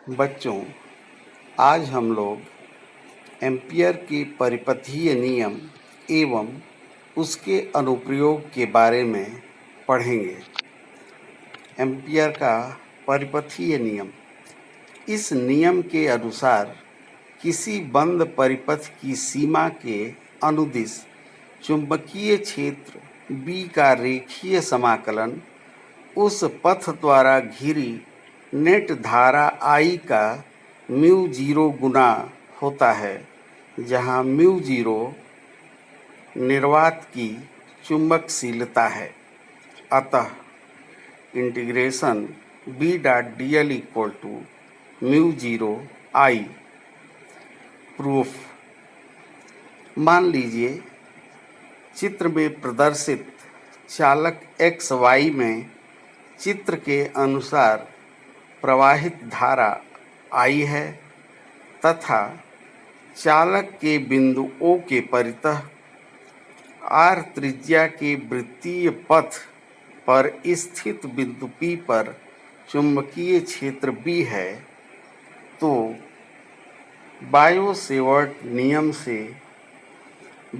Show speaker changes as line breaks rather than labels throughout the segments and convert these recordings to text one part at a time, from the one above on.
बच्चों, आज हम लोग एम्पीयर के परिपथीय नियम एवं उसके अनुप्रयोग के बारे में पढ़ेंगे। एम्पीयर का परिपथीय नियम। इस नियम के अनुसार किसी बंद परिपथ की सीमा के अनुदिश चुंबकीय क्षेत्र B का रेखीय समाकलन उस पथ द्वारा घिरी नेट धारा I का म्यू जीरो गुना होता है, जहाँ म्यू जीरो निर्वात की चुंबकशीलता है। अतः integration B dot dl equal to mu zero I। Proof. मान लीजिए चित्र में प्रदर्शित चालक XY में चित्र के अनुसार प्रवाहित धारा I है तथा चालक के बिंदु O के परितः R त्रिज्या के वृत्तीय पथ पर स्थित बिंदु P पर चुंबकीय क्षेत्र B है, तो बायो-सेवर्ट नियम से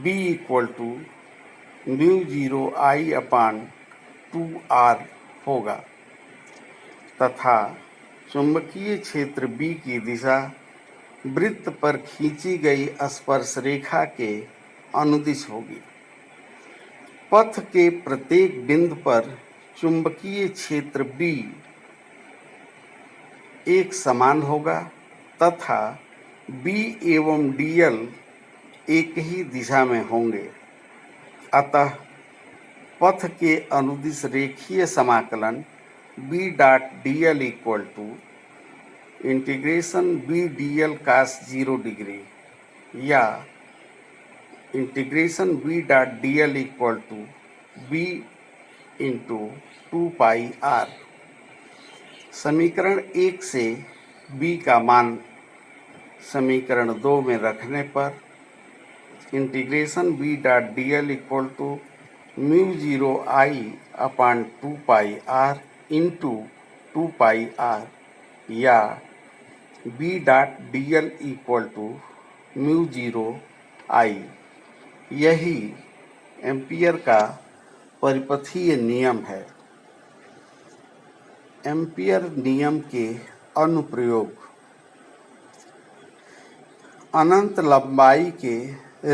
B equal to mu zero I upon 2R होगा तथा चुंबकीय क्षेत्र B की दिशा वृत्त पर खींची गई स्पर्श रेखा के अनुदिश होगी। पथ के प्रत्येक बिंदु पर चुंबकीय क्षेत्र B एक समान होगा तथा B एवं dl एक ही दिशा में होंगे। अतः पथ के अनुदिश रेखीय समाकलन B dot dl equal to integration B dl cos 0 degree या integration B dot dl equal to B into 2 pi R। समीकरण 1 से B का मान समीकरण 2 में रखने पर integration B dot dl equal to mu zero I upon 2 pi R into 2 pi R या B dot dl equal to mu zero I। यही एम्पीयर का परिपथीय नियम है। एम्पीयर नियम के अनुप्रयोग। अनंत लंबाई के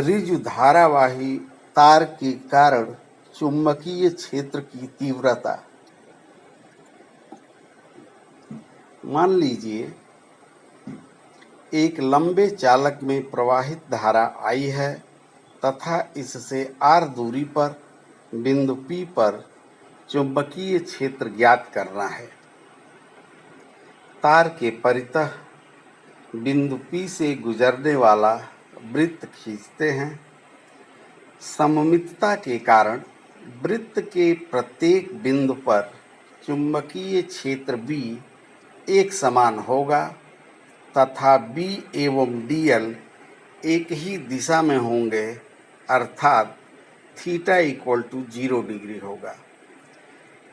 ऋजु धारावाही तार के कारण चुंबकीय क्षेत्र की तीव्रता। मान लीजिए एक लंबे चालक में प्रवाहित धारा I है तथा इससे R दूरी पर बिंदु P पर चुंबकीय क्षेत्र ज्ञात करना है। तार के परितः बिंदु P से गुजरने वाला वृत्त खींचते हैं। सममितता के कारण वृत्त के प्रत्येक बिंदु पर चुंबकीय क्षेत्र B एक समान होगा तथा B एवं dl एक ही दिशा में होंगे, अर्थात थीटा इक्वल टू 0 डिग्री होगा।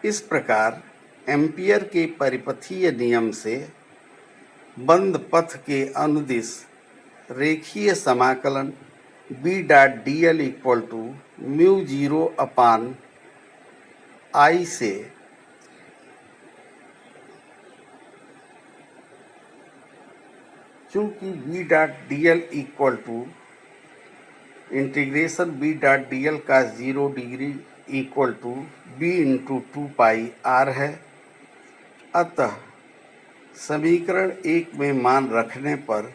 इस प्रकार एम्पीयर के परिपथीय नियम से बंद पथ के अनुदिश रेखीय समाकलन B dot dl equal to mu zero upon I से चूंकि B dot dl equal to integration B dot dl का 0 degree equal to B into 2 pi R है, अतः समीकरण 1 में मान रखने पर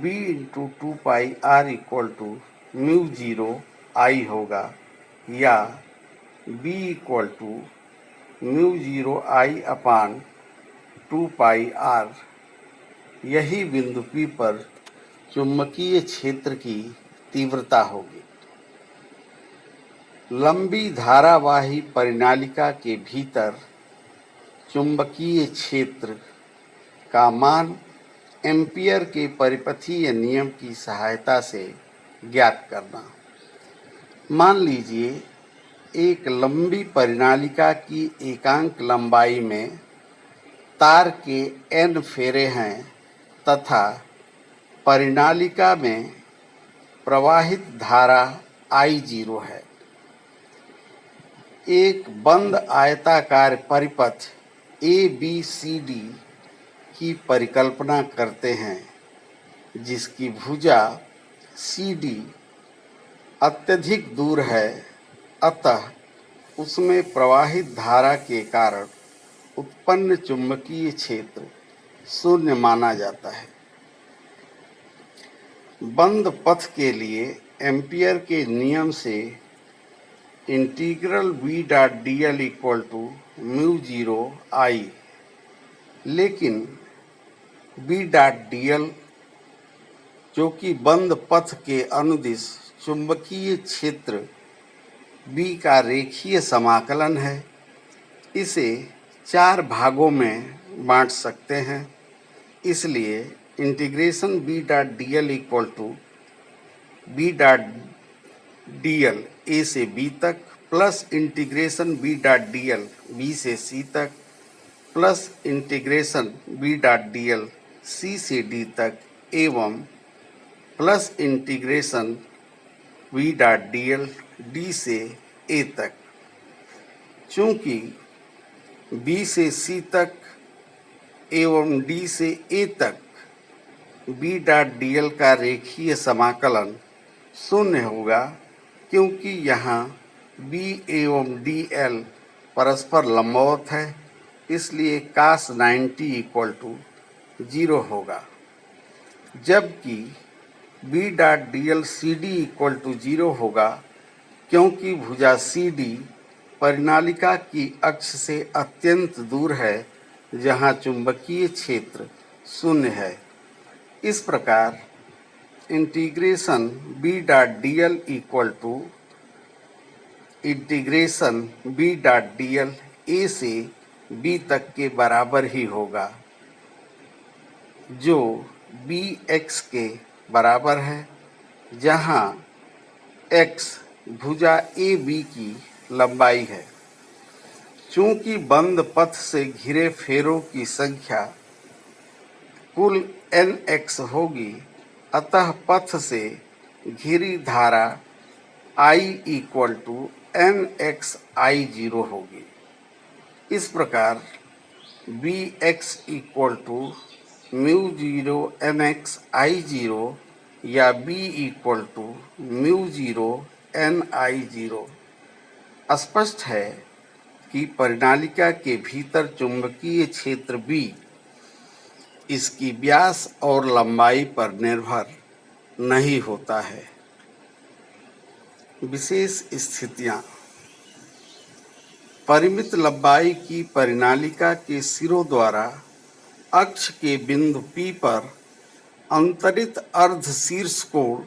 B into 2 pi R equal to mu zero I होगा या B equal to mu zero I upon 2 pi R। यही बिंदु P पर चुंबकीय क्षेत्र की तीव्रता होगी। लंबी धारावाही परिनालिका के भीतर चुंबकीय क्षेत्र का मान एम्पीयर के परिपथीय नियम की सहायता से ज्ञात करना। मान लीजिए एक लंबी परिनालिका की एकांक लंबाई में तार के n फेरे हैं तथा परिनालिका में प्रवाहित धारा I0 है। एक बंद आयताकार परिपथ ABCD की परिकल्पना करते हैं जिसकी भुजा CD अत्यधिक दूर है, अतः उसमें प्रवाहित धारा के कारण उत्पन्न चुंबकीय क्षेत्र शून्य माना जाता है। बंद पथ के लिए एम्पियर के नियम से integral v dot dl equal to mu zero I, लेकिन v डॉट dl जो कि बंद पथ के अनुदिश चुंबकीय क्षेत्र B का रेखीय समाकलन है, इसे 4 भागों में बांट सकते हैं। इसलिए integration b dot dl equal to b dot dl a से b तक plus integration b dot dl b से c तक plus integration b dot dl c से d तक एवं plus integration v dot dl d से a तक। चूँकि b से c तक एवं d से a तक b डॉट dl का रेखीय समाकलन शून्य होगा, क्योंकि यहाँ b एवं dl परस्पर लंबवत है, इसलिए cos 90 इक्वल टू 0 होगा। जबकि b dot dl CD equal to 0 होगा, क्योंकि भुजा CD परिनालिका की अक्ष से अत्यंत दूर है जहाँ चुंबकीय क्षेत्र शून्य है। इस प्रकार integration b dot dl equal to integration b dot dl a से b तक के बराबर ही होगा, जो bx के बराबर है, जहाँ x भुजा AB की लंबाई है। चूँकि बंद पथ से घिरे फेरों की संख्या कुल nx होगी, अतः पथ से घिरी धारा I equal to nx I0 होगी। इस प्रकार Bx equal to mu zero nx I0 या B equal to mu zero ni0 स्पष्ट है कि परिनालिका के भीतर चुंबकीय क्षेत्र B इसकी व्यास और लंबाई पर निर्भर नहीं होता है। विशेष स्थितियां: परिमित लंबाई की परिनालिका के सिरों द्वारा अक्ष के बिंदु P पर अंतरित अर्ध शीर्ष कोण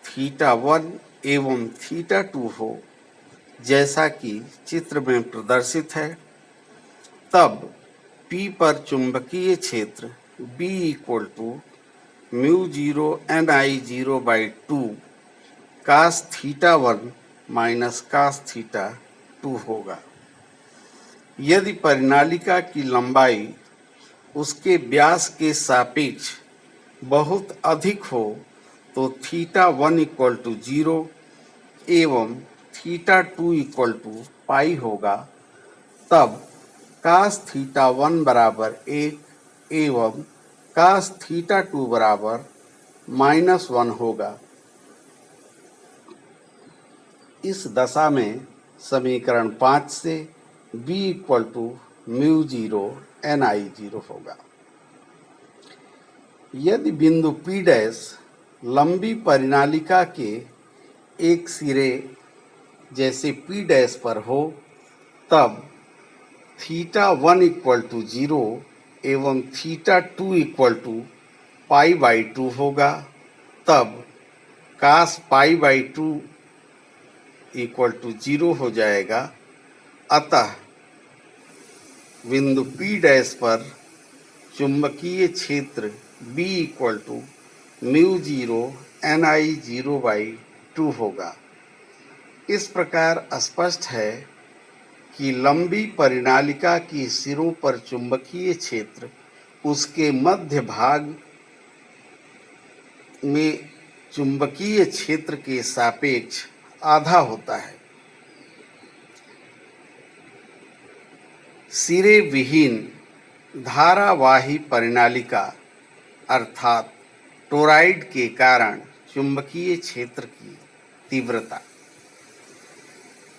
θ1 एवं θ2 हो, जैसा कि चित्र में प्रदर्शित है, तब P पर चुंबकीय क्षेत्र B equal to mu zero ni0 by 2 cos θ1 minus cos θ2 होगा। यदि परिनालिका की लंबाई उसके व्यास के सापेक्ष बहुत अधिक हो तो θ1 इक्वल टू 0 एवं θ2 इक्वल टू पाई होगा, तब cos θ1 बराबर 1 एवं cos θ2 बराबर -1 होगा। इस दशा में समीकरण 5 से b equal to mu zero ni0 होगा। यदि बिंदु P डैश लंबी परिनालिका के एक सिरे जैसे P डैश पर हो, तब θ1 इक्वल टू 0 एवं θ2 इक्वल टू पाई बाई 2 होगा, तब cos pi by 2 equal to 0 हो जाएगा। अतः बिंदु P डैश पर चुंबकीय क्षेत्र B equal to mu zero ni0 by 2 होगा। इस प्रकार स्पष्ट है कि लंबी परिनालिका की सिरों पर चुंबकीय क्षेत्र उसके मध्य भाग में चुंबकीय क्षेत्र के सापेक्ष आधा होता है। सिरे विहीन धारावाही परिनालिका अर्थात टोरॉइड के कारण चुंबकीय क्षेत्र की तीव्रता।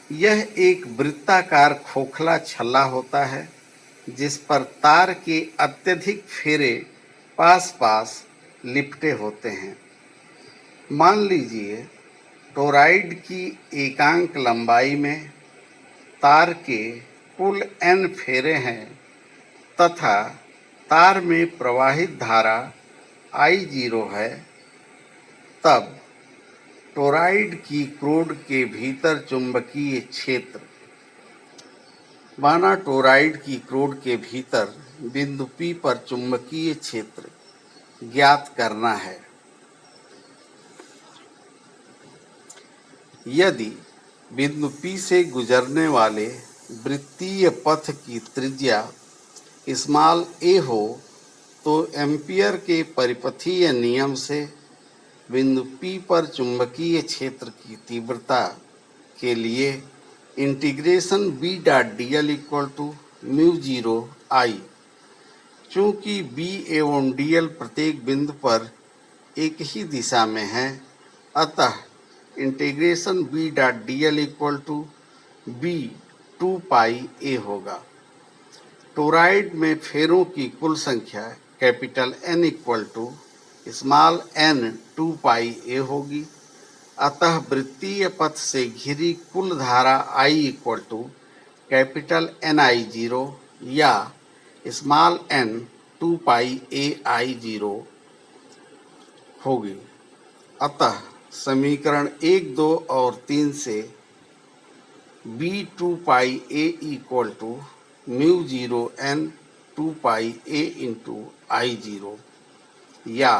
यह एक वृत्ताकार खोखला छल्ला होता है जिस पर तार के अत्यधिक फेरे पास पास लिपटे होते हैं। मान लीजिए टोरॉइड की एकांक लंबाई में तार के कुल n फेरे हैं तथा तार में प्रवाहित धारा I0 है, तब टोरॉइड की क्रोड के भीतर चुंबकीय क्षेत्र, माना टोरॉइड की क्रोड के भीतर बिंदु P पर चुंबकीय क्षेत्र ज्ञात करना है। यदि बिंदु P से गुजरने वाले वृत्तीय पथ की त्रिज्या स्मॉल a हो तो एम्पियर के परिपथीय नियम से बिंदु P पर चुंबकीय क्षेत्र की तीव्रता के लिए integration B dot dl equal to mu 0 I, चूँकि B एवं dl प्रत्येक बिंदु पर एक ही दिशा में है, अतः integration B dot dl equal to B 2 pi a होगा। टोरॉइड में फेरों की कुल संख्या capital N equal to small n 2 pi a होगी। अतः वृत्तीय पथ से घिरी कुल धारा I equal to capital NI0 या small n 2 pi a I0 होगी। अतः समीकरण 1, 2 और 3 से B 2 pi a equal to mu 0 n 2 pi a into I0 या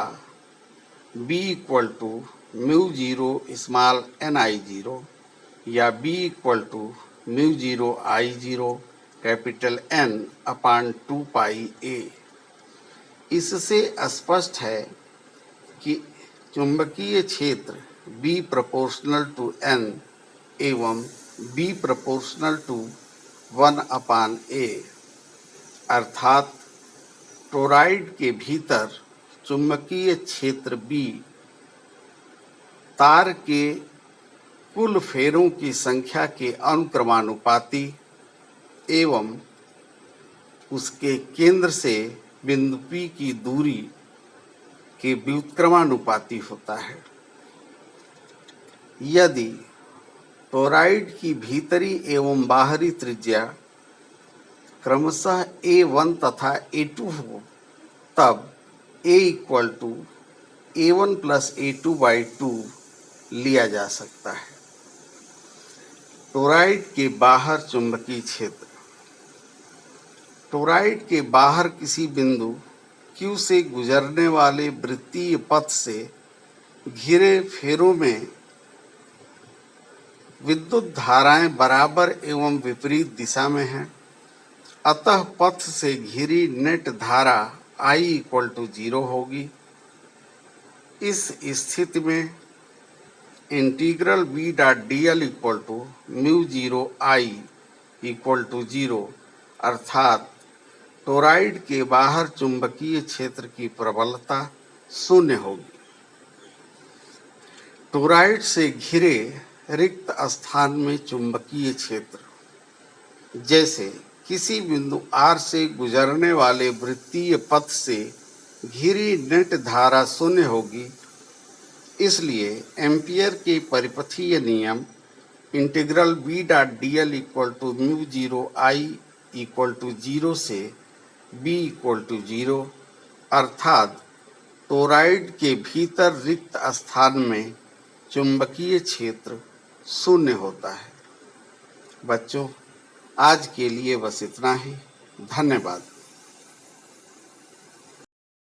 B equal to mu 0 small NI0 या B equal to mu 0 I0 capital N upon 2 pi a। इससे स्पष्ट है कि चुंबकीय क्षेत्र B प्रोपोर्शनल टू N एवं B proportional to 1 upon a, अर्थात टोरॉइड के भीतर चुंबकीय क्षेत्र B तार के कुल फेरों की संख्या के अनुक्रमानुपाती एवं उसके केंद्र से बिंदु P की दूरी के व्युत्क्रमानुपाती होता है। यदि टोरॉइड की भीतरी एवं बाहरी त्रिज्या क्रमशः A1 तथा A2 हो, तब A equal to A1 plus A2 by 2 लिया जा सकता है। टोरॉइड के बाहर चुंबकीय क्षेत्र। टोरॉइड के बाहर किसी बिंदु Q से गुजरने वाले वृत्तीय पथ से घिरे फेरों में विद्युत धाराएं बराबर एवं विपरीत दिशा में हैं, अतः पथ से घिरी नेट धारा I इक्वल टू 0 होगी। इस स्थिति में integral B dot dl equal to mu 0 I equal to 0, अर्थात टोरॉइड के बाहर चुंबकीय क्षेत्र की प्रबलता 0 होगी। टोरॉइड से घिरे रिक्त स्थान में चुंबकीय क्षेत्र, जैसे किसी बिंदु R से गुजरने वाले वृत्तीय पथ से घिरी नेट धारा 0 होगी। इसलिए एम्पियर के परिपथीय नियम integral B dot dl equal to mu 0 I equal to 0 से B इक्वल टू 0, अर्थात टोरॉइड के भीतर रिक्त स्थान में चुंबकीय क्षेत्र 0 होता है। बच्चों, आज के लिए बस इतना ही। धन्यवाद।